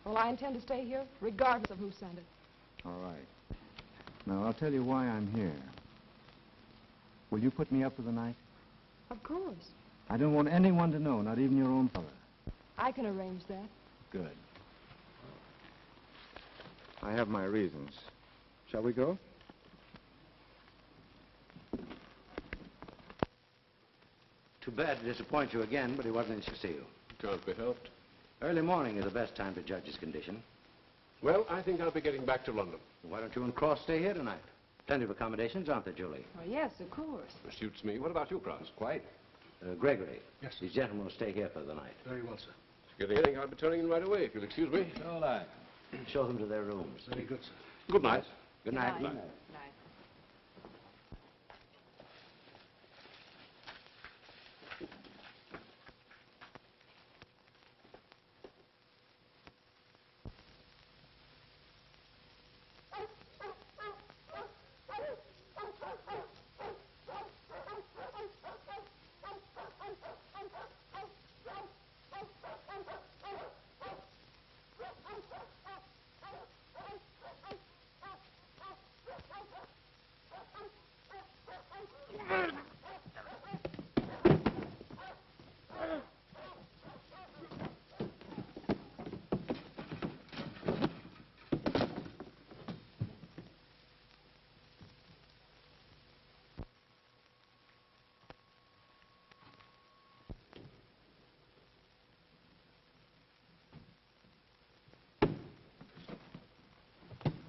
Well, I intend to stay here, regardless of who sent it. All right. Now, I'll tell you why I'm here. Will you put me up for the night? Of course. I don't want anyone to know, not even your own father. I can arrange that. Good. I have my reasons. Shall we go? Too bad to disappoint you again, but he wasn't anxious to see you. Can't be helped. Early morning is the best time to judge his condition. Well, I think I'll be getting back to London. Why don't you and Cross stay here tonight? Plenty of accommodations, aren't there, Julie? Oh, yes, of course. Suits me. What about you, Cross? Quite. Gregory. Yes, sir. These gentlemen will stay here for the night. Very well, sir. Good evening. I'll be turning in right away, if you'll excuse me. So will I. Show them to their rooms. Very good, sir. Good night. Good night. Good night.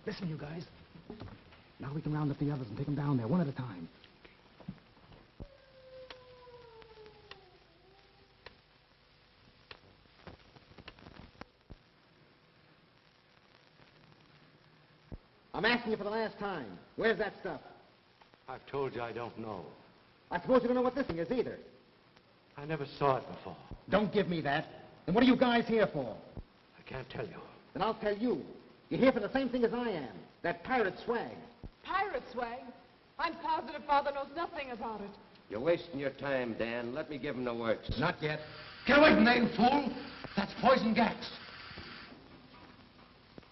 Listen, you guys. Now we can round up the others and take them down there, one at a time. I'm asking you for the last time. Where's that stuff? I've told you I don't know. I suppose you don't know what this thing is either. I never saw it before. Don't give me that. Then what are you guys here for? I can't tell you. Then I'll tell you. You're here for the same thing as I am. That pirate swag. Pirate swag? I'm positive Father knows nothing about it. You're wasting your time, Dan. Let me give him the works. Not yet. Get away from there, you fool! That's poison gas.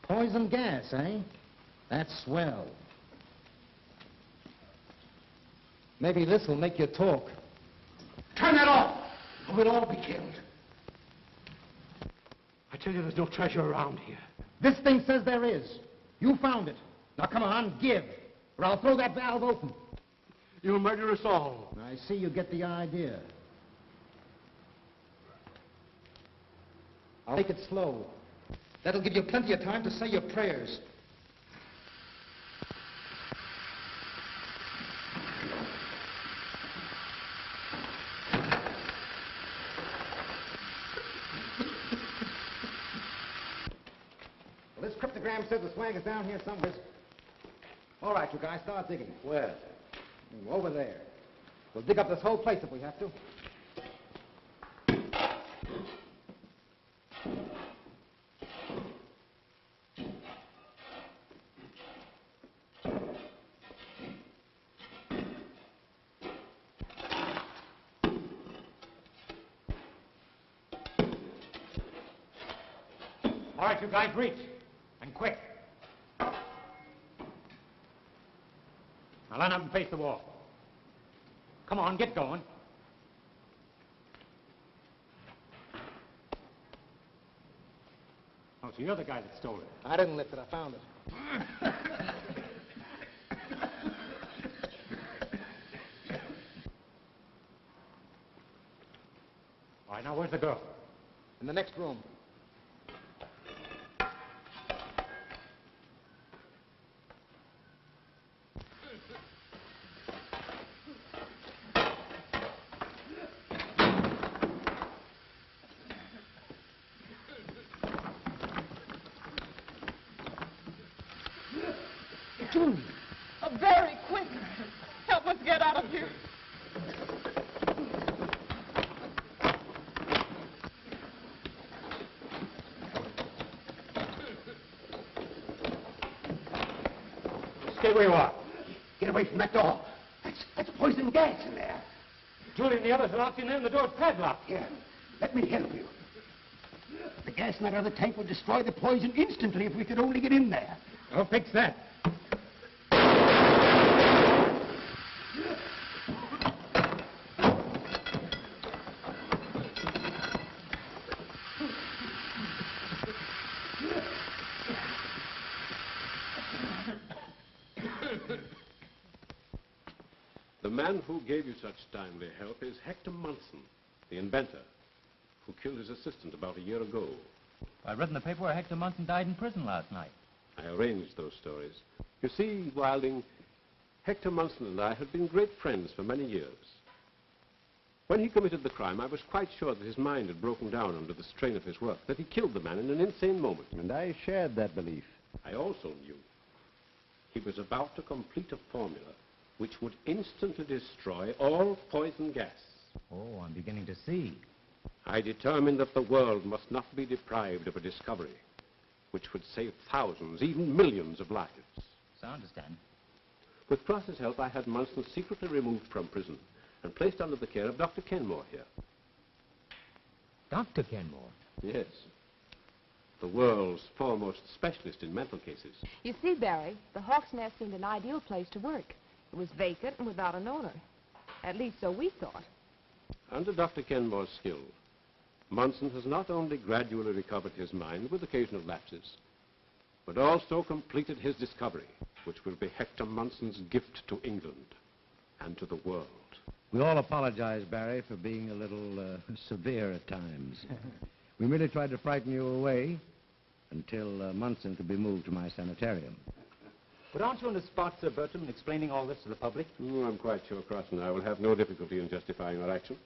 Poison gas, eh? That's swell. Maybe this will make you talk. Turn that off, or we'll all be killed. I tell you, there's no treasure around here. This thing says there is. You found it. Now come on, give, or I'll throw that valve open. You'll murder us all. I see you get the idea. I'll take it slow. That'll give you plenty of time to say your prayers. Well, this cryptogram says the swag is down here somewhere. All right, you guys, start digging. Where? Over there. We'll dig up this whole place if we have to. All right, you guys, reach. And quick. Now line up and face the wall. Come on, get going. Oh, so you're the guy that stole it. I didn't lift it. I found it. All right, now where's the girl? In the next room. Very quick. Help us get out of here. Stay where you are. Get away from that door. That's poison gas in there. Julie and the others are locked in there and the door's padlocked. Here, let me help you. The gas in that other tank would destroy the poison instantly if we could only get in there. I'll fix that. The man who gave you such timely help is Hector Munson, the inventor, who killed his assistant about a year ago. I read in the paper where Hector Munson died in prison last night. I arranged those stories. You see, Wilding, Hector Munson and I had been great friends for many years. When he committed the crime, I was quite sure that his mind had broken down under the strain of his work, that he killed the man in an insane moment. And I shared that belief. I also knew he was about to complete a formula which would instantly destroy all poison gas. Oh, I'm beginning to see. I determined that the world must not be deprived of a discovery which would save thousands, even millions of lives. So I understand. With Cross's help, I had Munson secretly removed from prison and placed under the care of Dr. Kenmore here. Dr. Kenmore? Yes. The world's foremost specialist in mental cases. You see, Barry, the Hawk's Nest seemed an ideal place to work. It was vacant and without an owner. At least so we thought. Under Dr. Kenmore's skill, Munson has not only gradually recovered his mind with occasional lapses, but also completed his discovery, which will be Hector Munson's gift to England and to the world. We all apologize, Barry, for being a little severe at times. We merely tried to frighten you away until Munson could be moved to my sanitarium. But aren't you on the spot, Sir Bertram, in explaining all this to the public? Oh, I'm quite sure Cross and I will have no difficulty in justifying our action.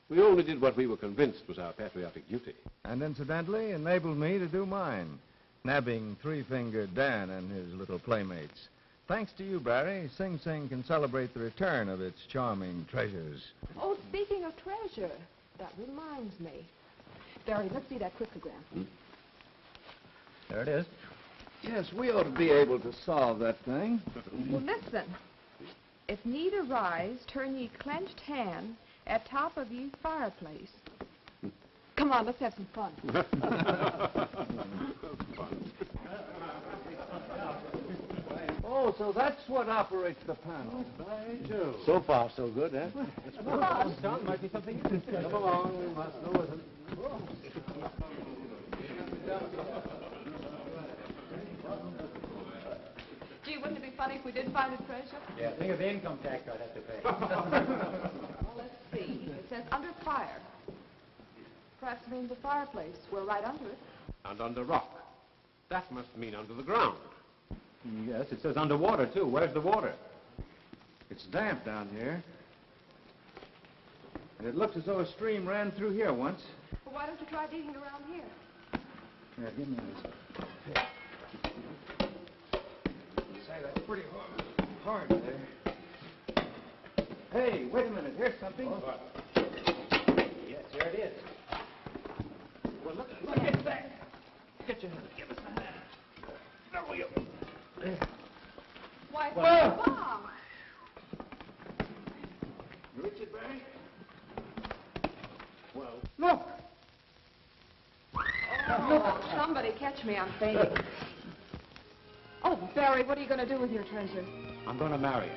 We only did what we were convinced was our patriotic duty. And incidentally, enabled me to do mine, nabbing Three-Fingered Dan and his little playmates. Thanks to you, Barry, Sing Sing can celebrate the return of its charming treasures. Oh, speaking of treasure, that reminds me. Barry, let's see that cryptogram. There it is. Yes, we ought to be able to solve that thing. Well, listen. If need arise, turn ye clenched hand at top of ye fireplace. Come on, let's have some fun. Oh, so that's what operates the panel. So far, so good, eh? Come on. John, might be something. Come along, we must go with him. Gee, wouldn't it be funny if we did find a treasure? Yeah, think of the income tax I'd have to pay. Well, let's see. It says under fire. Perhaps it means a fireplace. We're right under it. And under rock. That must mean under the ground. Yes, it says underwater, too. Where's the water? It's damp down here. And it looks as though a stream ran through here once. Well, why don't you try digging around here? Here, give me this. Say, that's pretty hard there. Hey, wait a minute. Here's something. Yes, here it is. Well, look at that. Get your hand. Give us a hand. There we go. Why, Well. Bob! You reach it, Barry? Well. Look! Oh, somebody catch me. I'm fainting. Oh, Barry, what are you going to do with your treasure? I'm going to marry her.